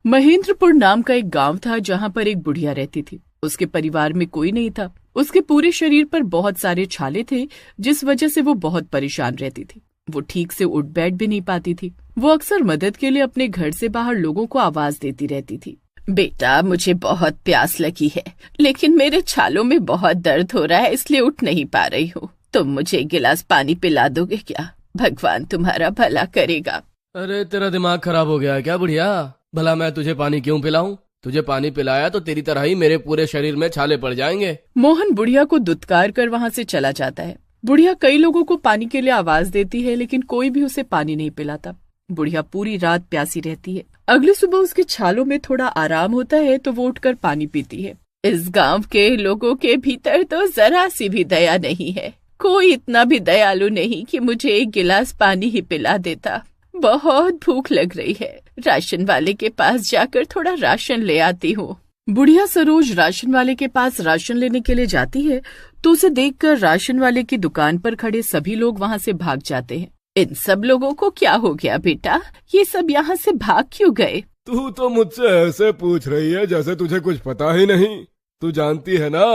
महेंद्रपुर नाम का एक गांव था जहां पर एक बुढ़िया रहती थी। उसके परिवार में कोई नहीं था। उसके पूरे शरीर पर बहुत सारे छाले थे, जिस वजह से वो बहुत परेशान रहती थी। वो ठीक से उठ बैठ भी नहीं पाती थी। वो अक्सर मदद के लिए अपने घर से बाहर लोगों को आवाज देती रहती थी। बेटा, मुझे बहुत प्यास लगी है, लेकिन मेरे छालों में बहुत दर्द हो रहा है, इसलिए उठ नहीं पा रही हूँ। तुम मुझे एक गिलास पानी पिला दोगे क्या? भगवान तुम्हारा भला करेगा। अरे तेरा दिमाग खराब हो गया है क्या बुढ़िया? भला मैं तुझे पानी क्यों पिलाऊं? तुझे पानी पिलाया तो तेरी तरह ही मेरे पूरे शरीर में छाले पड़ जाएंगे। मोहन बुढ़िया को दुत्कार कर वहाँ से चला जाता है। बुढ़िया कई लोगों को पानी के लिए आवाज देती है, लेकिन कोई भी उसे पानी नहीं पिलाता। बुढ़िया पूरी रात प्यासी रहती है। अगली सुबह उसके छालों में थोड़ा आराम होता है तो वो उठकर पानी पीती है। इस गांव के लोगों के भीतर तो जरा सी भी दया नहीं है। कोई इतना भी दयालु नहीं कि मुझे एक गिलास पानी ही पिला देता। बहुत भूख लग रही है, राशन वाले के पास जाकर थोड़ा राशन ले आती हूँ। बुढ़िया सरोज राशन वाले के पास राशन लेने के लिए जाती है तो उसे देखकर राशन वाले की दुकान पर खड़े सभी लोग वहाँ से भाग जाते हैं। इन सब लोगों को क्या हो गया बेटा? ये सब यहाँ से भाग क्यों गए? तू तो मुझसे ऐसे पूछ रही है जैसे तुझे कुछ पता ही नहीं। तू जानती है ना,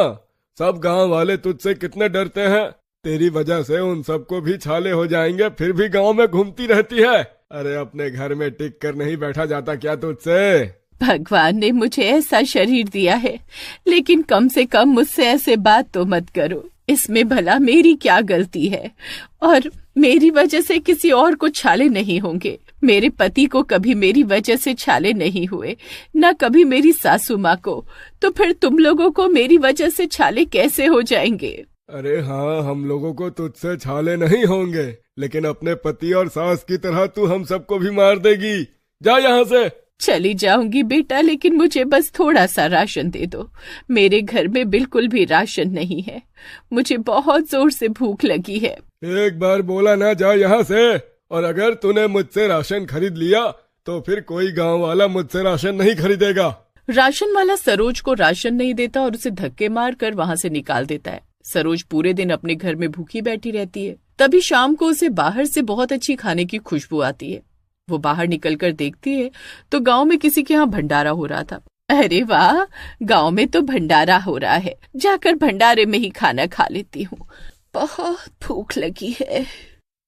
सब गांव वाले तुझसे कितने डरते हैं। तेरी वजह से उन सबको भी छाले हो जाएंगे, फिर भी गांव में घूमती रहती है। अरे अपने घर में टिक कर नहीं बैठा जाता क्या तुझसे? भगवान ने मुझे ऐसा शरीर दिया है, लेकिन कम से कम मुझसे ऐसे बात तो मत करो। इसमें भला मेरी क्या गलती है? और मेरी वजह से किसी और को छाले नहीं होंगे। मेरे पति को कभी मेरी वजह से छाले नहीं हुए, न कभी मेरी सासू माँ को। तो फिर तुम लोगों को मेरी वजह से छाले कैसे हो जाएंगे? अरे हाँ, हम लोगों को तुझसे छाले नहीं होंगे, लेकिन अपने पति और सास की तरह तू हम सबको भी मार देगी। जा यहाँ से। चली जाऊंगी बेटा, लेकिन मुझे बस थोड़ा सा राशन दे दो। मेरे घर में बिल्कुल भी राशन नहीं है। मुझे बहुत जोर से भूख लगी है। एक बार बोला ना, जा यहाँ से। और अगर तूने मुझसे राशन खरीद लिया तो फिर कोई गांव वाला मुझसे राशन नहीं खरीदेगा। राशन वाला सरोज को राशन नहीं देता और उसे धक्के मार कर वहाँ से निकाल देता है। सरोज पूरे दिन अपने घर में भूखी बैठी रहती है। तभी शाम को उसे बाहर से बहुत अच्छी खाने की खुशबू आती है। वो बाहर निकलकर देखती है तो गांव में किसी के यहाँ भंडारा हो रहा था। अरे वाह, गांव में तो भंडारा हो रहा है, जाकर भंडारे में ही खाना खा लेती हूँ। बहुत भूख लगी है।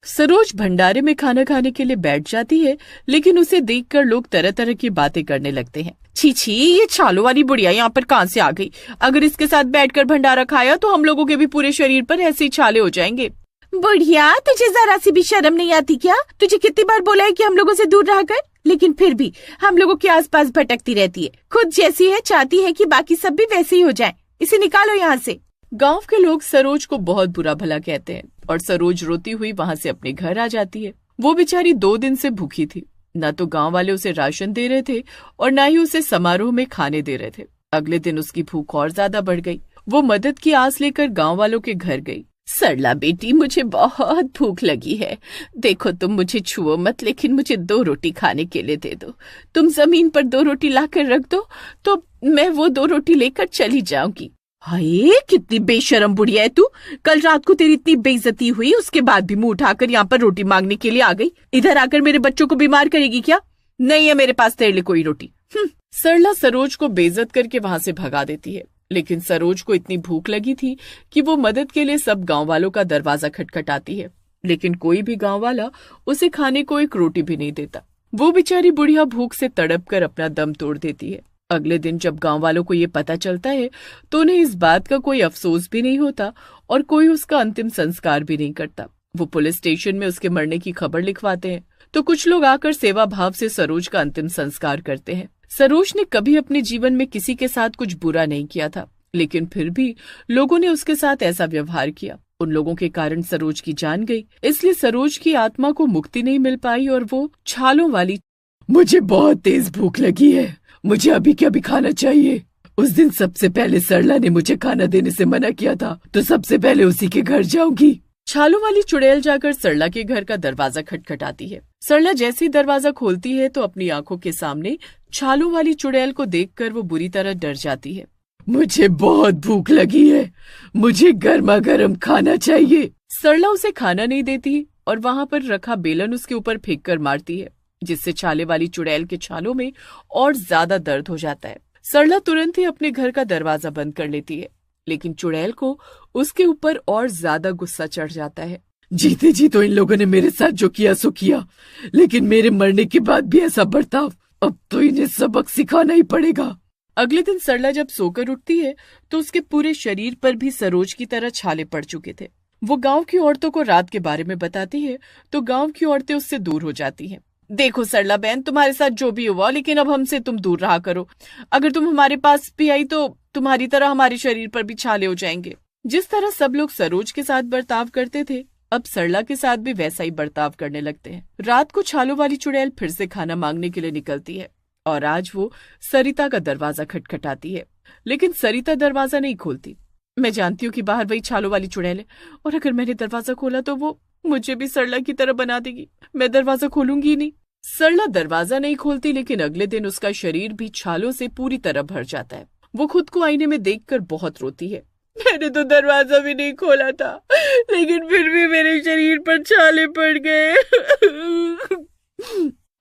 सरोज भंडारे में खाना खाने के लिए बैठ जाती है, लेकिन उसे देखकर लोग तरह तरह की बातें करने लगते हैं। छी छी, ये छालों वाली बुढ़िया यहाँ पर कहाँ से आ गई? अगर इसके साथ बैठकर भंडारा खाया तो हम लोगों के भी पूरे शरीर पर ऐसे ही छाले हो जाएंगे। बुढ़िया, तुझे जरा सी भी शर्म नहीं आती क्या? तुझे कितनी बार बोला है कि हम लोगों से दूर रह कर, लेकिन फिर भी हम लोगों के आसपास भटकती रहती है। खुद जैसी है चाहती है कि बाकी सब भी वैसे ही हो जाएं। इसे निकालो यहाँ से। गांव के लोग सरोज को बहुत बुरा भला कहते हैं और सरोज रोती हुई वहाँ से अपने घर आ जाती है। वो बेचारी 2 दिन से भूखी थी। न तो गांव वाले उसे राशन दे रहे थे और न ही उसे समारोह में खाने दे रहे थे। अगले दिन उसकी भूख और ज्यादा बढ़ गई। वो मदद की आस लेकर गांव वालों के घर गई। सरला बेटी, मुझे बहुत भूख लगी है। देखो, तुम मुझे छुओ मत, लेकिन मुझे 2 रोटी खाने के लिए दे दो। तुम जमीन पर 2 रोटी लाकर रख दो तो मैं वो 2 रोटी लेकर चली जाऊंगी। हाय, कितनी बेशरम बुढ़िया है तू। कल रात को तेरी इतनी बेइज्जती हुई, उसके बाद भी मुंह उठाकर यहाँ पर रोटी मांगने के लिए आ गई। इधर आकर मेरे बच्चों को बीमार करेगी क्या? नहीं है मेरे पास तेरे लिए कोई रोटी। सरला सरोज को बेइज्जत करके वहाँ से भगा देती है। लेकिन सरोज को इतनी भूख लगी थी कि वो मदद के लिए सब गांव वालों का दरवाजा खटखटाती है, लेकिन कोई भी गांव वाला उसे खाने को एक रोटी भी नहीं देता। वो बेचारी बुढ़िया भूख से तड़प कर अपना दम तोड़ देती है। अगले दिन जब गांव वालों को ये पता चलता है तो उन्हें इस बात का कोई अफसोस भी नहीं होता और कोई उसका अंतिम संस्कार भी नहीं करता। वो पुलिस स्टेशन में उसके मरने की खबर लिखवाते हैं तो कुछ लोग आकर सेवा भाव से सरोज का अंतिम संस्कार करते हैं। सरोज ने कभी अपने जीवन में किसी के साथ कुछ बुरा नहीं किया था, लेकिन फिर भी लोगों ने उसके साथ ऐसा व्यवहार किया। उन लोगों के कारण सरोज की जान गई, इसलिए सरोज की आत्मा को मुक्ति नहीं मिल पाई और वो छालों वाली। मुझे बहुत तेज भूख लगी है, मुझे अभी क्या भी खाना चाहिए। उस दिन सबसे पहले सरला ने मुझे खाना देने से मना किया था, तो सबसे पहले उसी के घर जाऊंगी। छालों वाली चुड़ैल जाकर सरला के घर का दरवाजा खटखटाती है। सरला जैसे ही दरवाजा खोलती है तो अपनी आंखों के सामने छालों वाली चुड़ैल को देखकर वो बुरी तरह डर जाती है। मुझे बहुत भूख लगी है, मुझे गर्मा गर्म खाना चाहिए। सरला उसे खाना नहीं देती और वहाँ पर रखा बेलन उसके ऊपर फेंक कर मारती है। जिससे छाले वाली चुड़ैल के छालों में और ज्यादा दर्द हो जाता है। सरला तुरंत ही अपने घर का दरवाजा बंद कर लेती है, लेकिन चुड़ैल को उसके ऊपर और ज्यादा गुस्सा चढ़ जाता है। जीते जी तो इन लोगों ने मेरे साथ जो किया सो किया, लेकिन मेरे मरने के बाद भी ऐसा बर्ताव, अब तो इन्हें सबक सिखाना ही पड़ेगा। अगले दिन सरला जब सोकर उठती है तो उसके पूरे शरीर पर भी सरोज की तरह छाले पड़ चुके थे। वो गांव की औरतों को रात के बारे में बताती है तो गांव की औरतें उससे दूर हो जाती हैं। देखो सरला बहन, तुम्हारे साथ जो भी हुआ, लेकिन अब हमसे तुम दूर रहा करो। अगर तुम हमारे पास भी आई तो तुम्हारी तरह हमारे शरीर पर भी छाले हो जाएंगे। जिस तरह सब लोग सरोज के साथ बर्ताव करते थे, अब सरला के साथ भी वैसा ही बर्ताव करने लगते हैं। रात को छालों वाली चुड़ैल फिर से खाना मांगने के लिए निकलती है और आज वो सरिता का दरवाजा खटखटाती है, लेकिन सरिता दरवाजा नहीं खोलती। मैं जानती हूँ कि बाहर वही छालों वाली चुड़ैल है और अगर मैंने दरवाजा खोला तो वो मुझे भी सरला की तरह बना देगी। मैं दरवाजा खोलूंगी ही नहीं। सरला दरवाजा नहीं खोलती, लेकिन अगले दिन उसका शरीर भी छालों से पूरी तरह भर जाता है। वो खुद को आईने में देखकर बहुत रोती है। मैंने तो दरवाजा भी नहीं खोला था, लेकिन फिर भी मेरे शरीर पर छाले पड़ गए।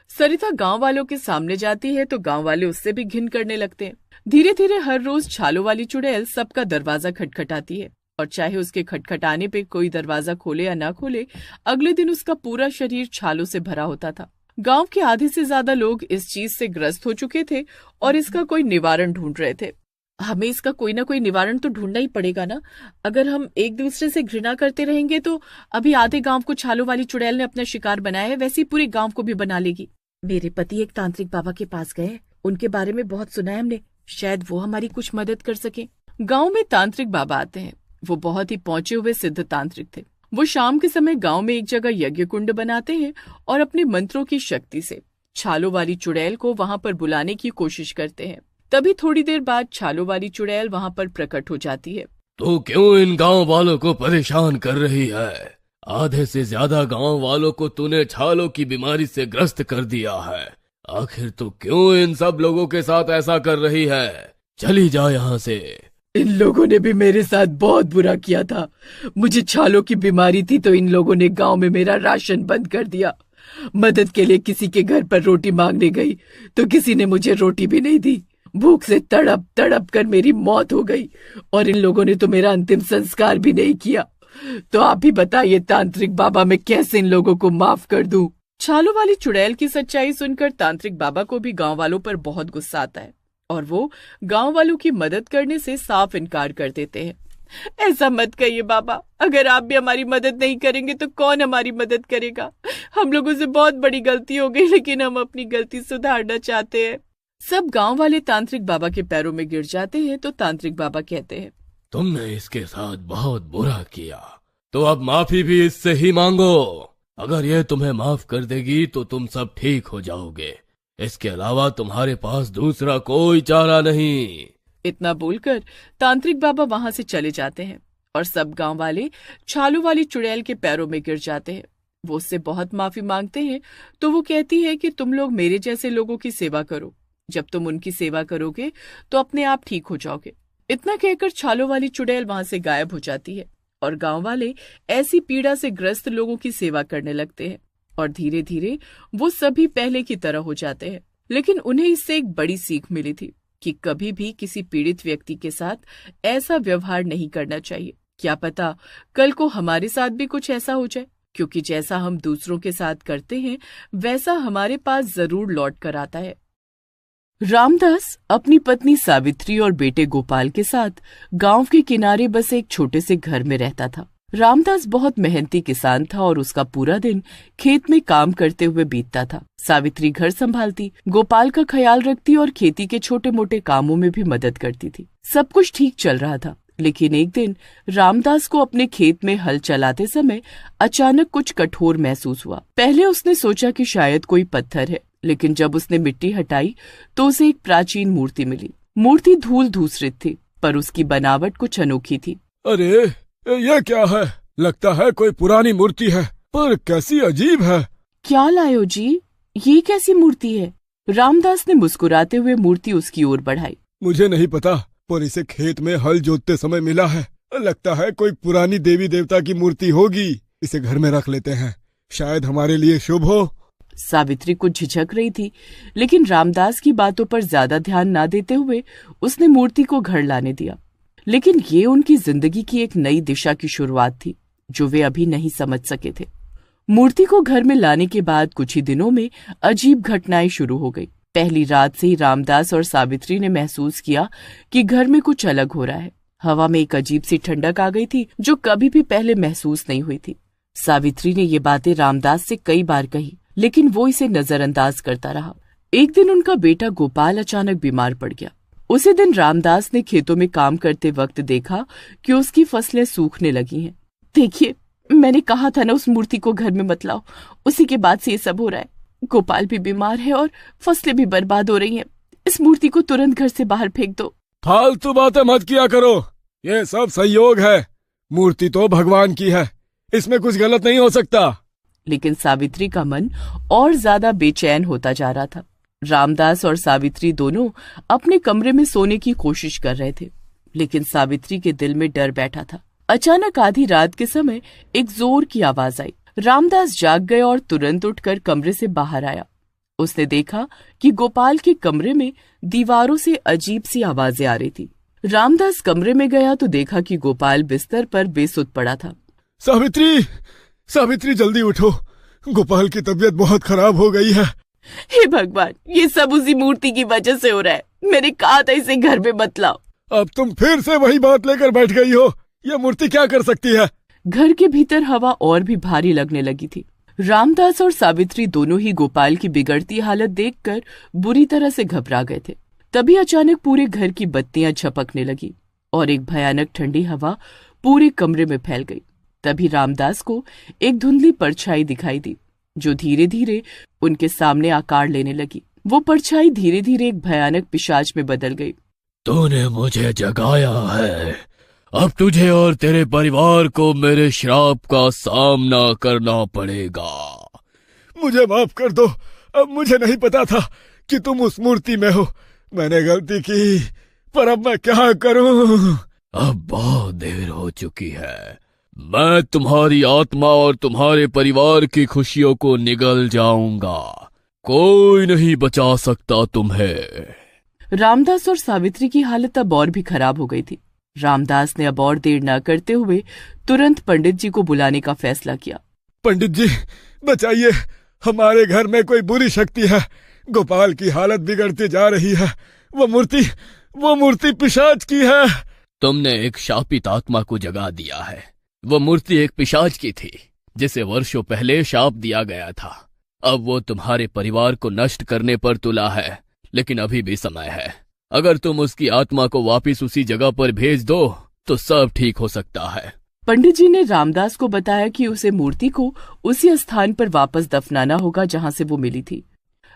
सरिता गांव वालों के सामने जाती है तो गांव वाले उससे भी घिन करने लगते हैं। धीरे धीरे हर रोज छालों वाली चुड़ैल सबका दरवाजा खटखटाती है और चाहे उसके खटखटाने पे कोई दरवाजा खोले या ना खोले, अगले दिन उसका पूरा शरीर छालों से भरा होता था। गांव के आधे से ज्यादा लोग इस चीज से ग्रस्त हो चुके थे और इसका कोई निवारण ढूंढ रहे थे। हमें इसका कोई ना कोई निवारण तो ढूंढना ही पड़ेगा ना। अगर हम एक दूसरे से घृणा करते रहेंगे तो अभी आधे गांव को छालों वाली चुड़ैल ने अपना शिकार बनाया है, वैसे ही पूरे गांव को भी बना लेगी। मेरे पति एक तांत्रिक बाबा के पास गए, उनके बारे में बहुत सुना है हमने, शायद वो हमारी कुछ मदद कर सके। गांव में तांत्रिक बाबा आते हैं। वो बहुत ही पहुंचे हुए सिद्ध तांत्रिक थे। वो शाम के समय गांव में एक जगह यज्ञ कुंड बनाते हैं और अपने मंत्रों की शक्ति से छालों वाली चुड़ैल को वहां पर बुलाने की कोशिश करते हैं। तभी थोड़ी देर बाद छालों वाली चुड़ैल वहां पर प्रकट हो जाती है। तो क्यों इन गांव वालों को परेशान कर रही है? आधे से ज्यादा गांव वालों को तूने छालों की बीमारी से ग्रस्त कर दिया है। आखिर तू क्यों इन सब लोगों के साथ ऐसा कर रही है? चली जा यहाँ से। इन लोगों ने भी मेरे साथ बहुत बुरा किया था। मुझे छालों की बीमारी थी तो इन लोगों ने गांव में मेरा राशन बंद कर दिया। मदद के लिए किसी के घर पर रोटी मांगने गई तो किसी ने मुझे रोटी भी नहीं दी। भूख से तड़प तड़प कर मेरी मौत हो गई और इन लोगों ने तो मेरा अंतिम संस्कार भी नहीं किया। तो आप ही बताइए तांत्रिक बाबा, मैं कैसे इन लोगों को माफ कर दूं? छालों वाली चुड़ैल की सच्चाई सुनकर तांत्रिक बाबा को भी गांव वालों पर बहुत गुस्सा आता है और वो गांव वालों की मदद करने से साफ इनकार कर देते हैं। ऐसा मत कहिए बाबा, अगर आप भी हमारी मदद नहीं करेंगे तो कौन हमारी मदद करेगा? हम लोगों से बहुत बड़ी गलती हो गई, लेकिन हम अपनी गलती सुधारना चाहते हैं। सब गांव वाले तांत्रिक बाबा के पैरों में गिर जाते हैं तो तांत्रिक बाबा कहते हैं, तुमने इसके साथ बहुत बुरा किया, तो अब माफी भी इससे ही मांगो। अगर ये तुम्हें माफ कर देगी तो तुम सब ठीक हो जाओगे। इसके अलावा तुम्हारे पास दूसरा कोई चारा नहीं। इतना बोलकर तांत्रिक बाबा वहां से चले जाते हैं और सब गांव वाले छालों वाली चुड़ैल के पैरों में गिर जाते हैं। वो उससे बहुत माफी मांगते हैं तो वो कहती है कि तुम लोग मेरे जैसे लोगों की सेवा करो। जब तुम उनकी सेवा करोगे तो अपने आप ठीक हो जाओगे। इतना कहकर छालों वाली चुड़ैल वहां से गायब हो जाती है और गांव वाले ऐसी पीड़ा से ग्रस्त लोगों की सेवा करने लगते हैं और धीरे धीरे वो सभी पहले की तरह हो जाते हैं। लेकिन उन्हें इससे एक बड़ी सीख मिली थी कि कभी भी किसी पीड़ित व्यक्ति के साथ ऐसा व्यवहार नहीं करना चाहिए। क्या पता कल को हमारे साथ भी कुछ ऐसा हो जाए, क्योंकि जैसा हम दूसरों के साथ करते हैं वैसा हमारे पास जरूर लौट कर आता है। रामदास अपनी पत्नी सावित्री और बेटे गोपाल के साथ गांव के किनारे बसे एक छोटे से घर में रहता था। रामदास बहुत मेहनती किसान था और उसका पूरा दिन खेत में काम करते हुए बीतता था। सावित्री घर संभालती, गोपाल का ख्याल रखती और खेती के छोटे मोटे कामों में भी मदद करती थी। सब कुछ ठीक चल रहा था, लेकिन एक दिन रामदास को अपने खेत में हल चलाते समय अचानक कुछ कठोर महसूस हुआ। पहले उसने सोचा कि शायद कोई पत्थर है, लेकिन जब उसने मिट्टी हटाई तो उसे एक प्राचीन मूर्ति मिली। मूर्ति धूल धूसरित थी, पर उसकी बनावट कुछ अनोखी थी। अरे ये क्या है? लगता है कोई पुरानी मूर्ति है, पर कैसी अजीब है। क्या लायो जी, ये कैसी मूर्ति है? रामदास ने मुस्कुराते हुए मूर्ति उसकी ओर बढ़ाई। मुझे नहीं पता, पर इसे खेत में हल जोतते समय मिला है। लगता है कोई पुरानी देवी देवता की मूर्ति होगी। इसे घर में रख लेते हैं, शायद हमारे लिए शुभ हो। सावित्री कुछ झिझक रही थी, लेकिन रामदास की बातों पर ज्यादा ध्यान ना देते हुए उसने मूर्ति को घर लाने दिया। लेकिन ये उनकी जिंदगी की एक नई दिशा की शुरुआत थी जो वे अभी नहीं समझ सके थे। मूर्ति को घर में लाने के बाद कुछ ही दिनों में अजीब घटनाएं शुरू हो गई। पहली रात से ही रामदास और सावित्री ने महसूस किया कि घर में कुछ अलग हो रहा है। हवा में एक अजीब सी ठंडक आ गई थी जो कभी भी पहले महसूस नहीं हुई थी। सावित्री ने ये बातें रामदास से कई बार कही, लेकिन वो इसे नजरअंदाज करता रहा। एक दिन उनका बेटा गोपाल अचानक बीमार पड़ गया। उसी दिन रामदास ने खेतों में काम करते वक्त देखा कि उसकी फसलें सूखने लगी हैं। देखिए, मैंने कहा था ना उस मूर्ति को घर में मत लाओ, उसी के बाद से ये सब हो रहा है। गोपाल भी बीमार है और फसलें भी बर्बाद हो रही हैं। इस मूर्ति को तुरंत घर से बाहर फेंक दो। फालतू बातें मत किया करो, ये सब संयोग है। मूर्ति तो भगवान की है, इसमें कुछ गलत नहीं हो सकता। लेकिन सावित्री का मन और ज्यादा बेचैन होता जा रहा था। रामदास और सावित्री दोनों अपने कमरे में सोने की कोशिश कर रहे थे, लेकिन सावित्री के दिल में डर बैठा था। अचानक आधी रात के समय एक जोर की आवाज आई। रामदास जाग गए और तुरंत उठकर कमरे से बाहर आया। उसने देखा कि गोपाल के कमरे में दीवारों से अजीब सी आवाजें आ रही थी। रामदास कमरे में गया तो देखा कि गोपाल बिस्तर पर बेसुध पड़ा था। सावित्री, सावित्री जल्दी उठो, गोपाल की तबीयत बहुत खराब हो गई है। हे भगवान, ये सब उसी मूर्ति की वजह से हो रहा है। मैंने कहा था इसे घर में मत लाओ। अब तुम फिर से वही बात लेकर बैठ गई हो। ये मूर्ति क्या कर सकती है? घर के भीतर हवा और भी भारी लगने लगी थी। रामदास और सावित्री दोनों ही गोपाल की बिगड़ती हालत देखकर बुरी तरह से घबरा गए थे। तभी अचानक पूरे घर की बत्तियां झपकने लगी और एक भयानक ठंडी हवा पूरे कमरे में फैल गई। तभी रामदास को एक धुंधली परछाई दिखाई दी जो धीरे धीरे उनके सामने आकार लेने लगी। वो परछाई धीरे धीरे एक भयानक पिशाच में बदल गई। तूने मुझे जगाया है, अब तुझे और तेरे परिवार को मेरे श्राप का सामना करना पड़ेगा। मुझे माफ कर दो, अब मुझे नहीं पता था कि तुम उस मूर्ति में हो। मैंने गलती की, पर अब मैं क्या करूं? अब बहुत देर हो चुकी है। मैं तुम्हारी आत्मा और तुम्हारे परिवार की खुशियों को निगल जाऊंगा। कोई नहीं बचा सकता तुम्हें। रामदास और सावित्री की हालत अब और भी खराब हो गई थी। रामदास ने अब और देर न करते हुए तुरंत पंडित जी को बुलाने का फैसला किया। पंडित जी बचाइए, हमारे घर में कोई बुरी शक्ति है। गोपाल की हालत बिगड़ती जा रही है। वो मूर्ति पिशाच की है। तुमने एक शापित आत्मा को जगा दिया है। वो मूर्ति एक पिशाच की थी जिसे वर्षों पहले शाप दिया गया था। अब वो तुम्हारे परिवार को नष्ट करने पर तुला है, लेकिन अभी भी समय है। अगर तुम उसकी आत्मा को वापस उसी जगह पर भेज दो तो सब ठीक हो सकता है। पंडित जी ने रामदास को बताया कि उसे मूर्ति को उसी स्थान पर वापस दफनाना होगा जहां से वो मिली थी।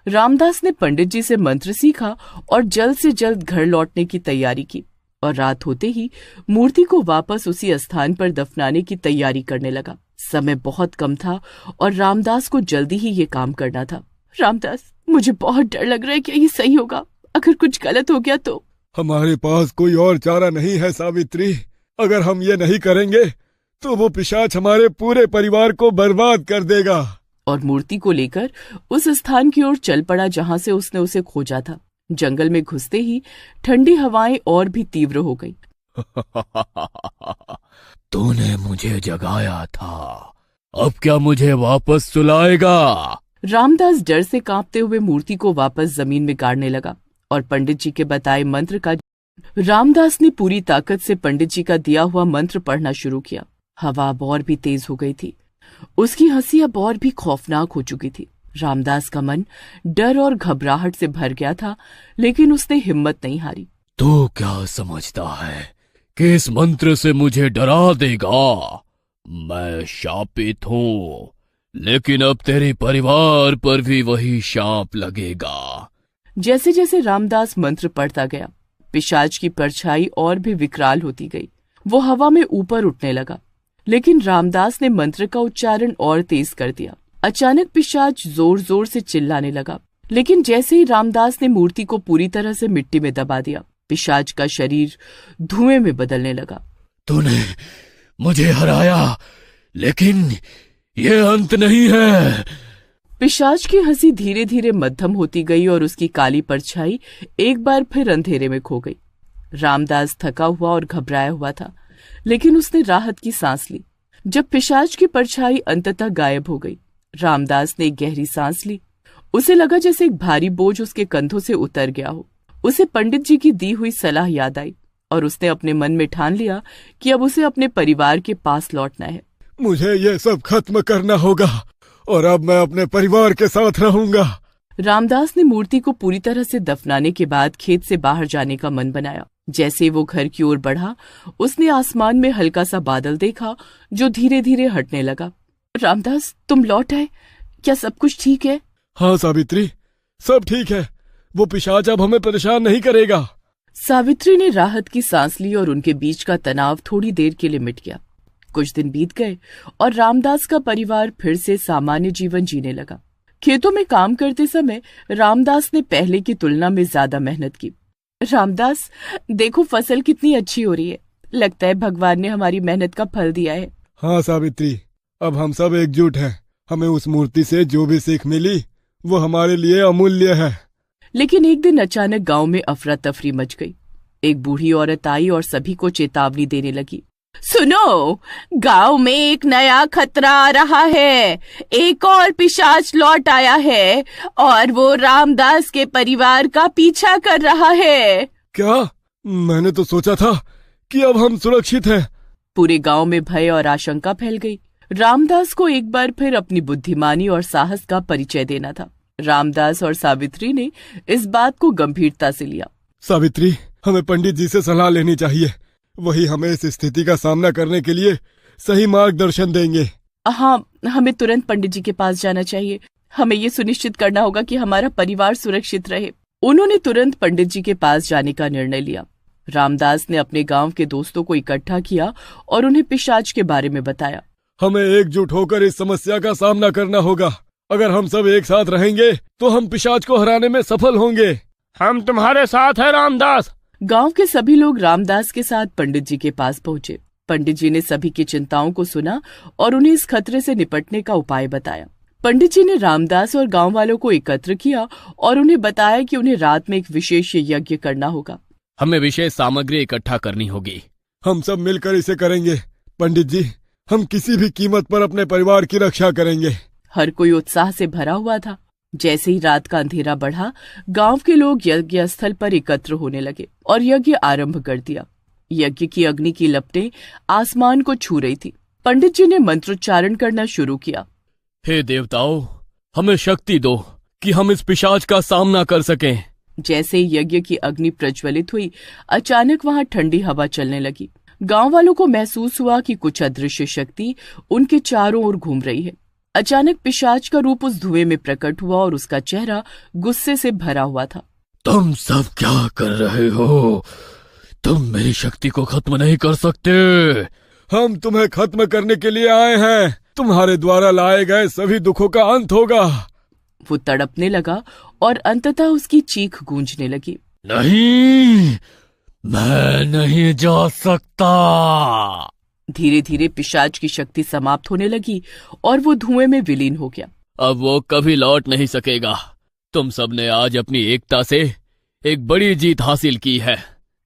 रामदास ने पंडित जी से मंत्र सीखा और जल्द से जल्द घर लौटने की तैयारी की और रात होते ही मूर्ति को वापस उसी स्थान पर दफनाने की तैयारी करने लगा। समय बहुत कम था और रामदास को जल्दी ही ये काम करना था। रामदास, मुझे बहुत डर लग रहा है कि ये सही होगा। अगर कुछ गलत हो गया तो? हमारे पास कोई और चारा नहीं है सावित्री। अगर हम ये नहीं करेंगे तो वो पिशाच हमारे पूरे परिवार को बर्बाद कर देगा। और मूर्ति को लेकर उस स्थान की ओर चल पड़ा जहां से उसने उसे खोजा था। जंगल में घुसते ही ठंडी हवाएं और भी तीव्र हो गई। तूने मुझे जगाया था, अब क्या मुझे वापस सुलाएगा? रामदास डर से कांपते हुए मूर्ति को वापस जमीन में गाड़ने लगा और पंडित जी के बताए मंत्र का रामदास ने पूरी ताकत से पंडित जी का दिया हुआ मंत्र पढ़ना शुरू किया। हवा अब और भी तेज हो गई थी। उसकी हंसी अब और भी खौफनाक हो चुकी थी। रामदास का मन डर और घबराहट से भर गया था, लेकिन उसने हिम्मत नहीं हारी। तू क्या समझता है कि इस मंत्र से मुझे डरा देगा? मैं शापित हूँ, लेकिन अब तेरे परिवार पर भी वही शाप लगेगा। जैसे जैसे रामदास मंत्र पढ़ता गया, पिशाच की परछाई और भी विकराल होती गई। वो हवा में ऊपर उठने लगा, लेकिन रामदास ने मंत्र का उच्चारण और तेज कर दिया। अचानक पिशाच जोर जोर से चिल्लाने लगा, लेकिन जैसे ही रामदास ने मूर्ति को पूरी तरह से मिट्टी में दबा दिया, पिशाच का शरीर धुएं में बदलने लगा। तूने मुझे हराया, लेकिन ये अंत नहीं है। पिशाच की हंसी धीरे धीरे मध्यम होती गई और उसकी काली परछाई एक बार फिर अंधेरे में खो गई। रामदास थका हुआ और घबराया हुआ था, लेकिन उसने राहत की सांस ली। जब पिशाच की परछाई अंततः गायब हो गई, रामदास ने एक गहरी सांस ली। उसे लगा जैसे एक भारी बोझ उसके कंधों से उतर गया हो। उसे पंडित जी की दी हुई सलाह याद आई और उसने अपने मन में ठान लिया कि अब उसे अपने परिवार के पास लौटना है। मुझे ये सब खत्म करना होगा और अब मैं अपने परिवार के साथ रहूंगा। रामदास ने मूर्ति को पूरी तरह से दफनाने के बाद खेत से बाहर जाने का मन बनाया। जैसे वो घर की ओर बढ़ा, उसने आसमान में हल्का सा बादल देखा जो धीरे धीरे हटने लगा। रामदास, तुम लौट आए? क्या सब कुछ ठीक है? हाँ सावित्री, सब ठीक है। वो पिशाच अब हमें परेशान नहीं करेगा। सावित्री ने राहत की सांस ली और उनके बीच का तनाव थोड़ी देर के लिए मिट गया। कुछ दिन बीत गए और रामदास का परिवार फिर से सामान्य जीवन जीने लगा। खेतों में काम करते समय रामदास ने पहले की तुलना में ज्यादा मेहनत की। रामदास, देखो फसल कितनी अच्छी हो रही है। लगता है भगवान ने हमारी मेहनत का फल दिया है। हाँ सावित्री, अब हम सब एकजुट हैं। हमें उस मूर्ति से जो भी सीख मिली वो हमारे लिए अमूल्य है। लेकिन एक दिन अचानक गांव में अफरा तफरी मच गई। एक बूढ़ी औरत आई और सभी को चेतावनी देने लगी। सुनो, गांव में एक नया खतरा आ रहा है। एक और पिशाच लौट आया है और वो रामदास के परिवार का पीछा कर रहा है। क्या? मैंने तो सोचा था कि अब हम सुरक्षित हैं। पूरे गांव में भय और आशंका फैल गई। रामदास को एक बार फिर अपनी बुद्धिमानी और साहस का परिचय देना था। रामदास और सावित्री ने इस बात को गंभीरता से लिया। सावित्री, हमें पंडित जी से सलाह लेनी चाहिए। वही हमें इस स्थिति का सामना करने के लिए सही मार्गदर्शन देंगे। हाँ, हमें तुरंत पंडित जी के पास जाना चाहिए। हमें ये सुनिश्चित करना होगा कि हमारा परिवार सुरक्षित रहे। उन्होंने तुरंत पंडित जी के पास जाने का निर्णय लिया। रामदास ने अपने गांव के दोस्तों को इकट्ठा किया और उन्हें पिशाच के बारे में बताया। हमें एकजुट होकर इस समस्या का सामना करना होगा। अगर हम सब एक साथ रहेंगे तो हम पिशाच को हराने में सफल होंगे। हम तुम्हारे साथ हैं रामदास। गांव के सभी लोग रामदास के साथ पंडित जी के पास पहुंचे। पंडित जी ने सभी की चिंताओं को सुना और उन्हें इस खतरे से निपटने का उपाय बताया। पंडित जी ने रामदास और गांव वालों को एकत्र किया और उन्हें बताया कि उन्हें रात में एक विशेष यज्ञ करना होगा। हमें विशेष सामग्री इकट्ठा करनी होगी। हम सब मिलकर इसे करेंगे। पंडित जी, हम किसी भी कीमत पर अपने परिवार की रक्षा करेंगे। हर कोई उत्साह से भरा हुआ था। जैसे ही रात का अंधेरा बढ़ा, गांव के लोग यज्ञ स्थल पर एकत्र होने लगे और यज्ञ आरंभ कर दिया। यज्ञ की अग्नि की लपटें आसमान को छू रही थी। पंडित जी ने मंत्रोच्चारण करना शुरू किया। हे देवताओं, हमें शक्ति दो कि हम इस पिशाच का सामना कर सकें। जैसे ही यज्ञ की अग्नि प्रज्वलित हुई, अचानक वहां ठंडी हवा चलने लगी। गांव वालों को महसूस हुआ कि कुछ अदृश्य शक्ति उनके चारों ओर घूम रही है। अचानक पिशाच का रूप उस धुएं में प्रकट हुआ और उसका चेहरा गुस्से से भरा हुआ था। तुम सब क्या कर रहे हो? तुम मेरी शक्ति को खत्म नहीं कर सकते। हम तुम्हें खत्म करने के लिए आए हैं। तुम्हारे द्वारा लाए गए सभी दुखों का अंत होगा। वो तड़पने लगा और अंततः उसकी चीख गूंजने लगी। नहीं, मैं नहीं जा सकता। धीरे धीरे पिशाच की शक्ति समाप्त होने लगी और वो धुएं में विलीन हो गया। अब वो कभी लौट नहीं सकेगा। तुम सबने आज अपनी एकता से एक बड़ी जीत हासिल की है।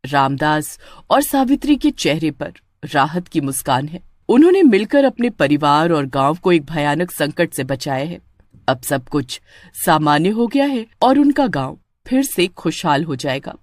रामदास और सावित्री के चेहरे पर राहत की मुस्कान है। उन्होंने मिलकर अपने परिवार और गांव को एक भयानक संकट से बचाया है। अब सब कुछ सामान्य हो गया है और उनका गांव फिर से खुशहाल हो जाएगा।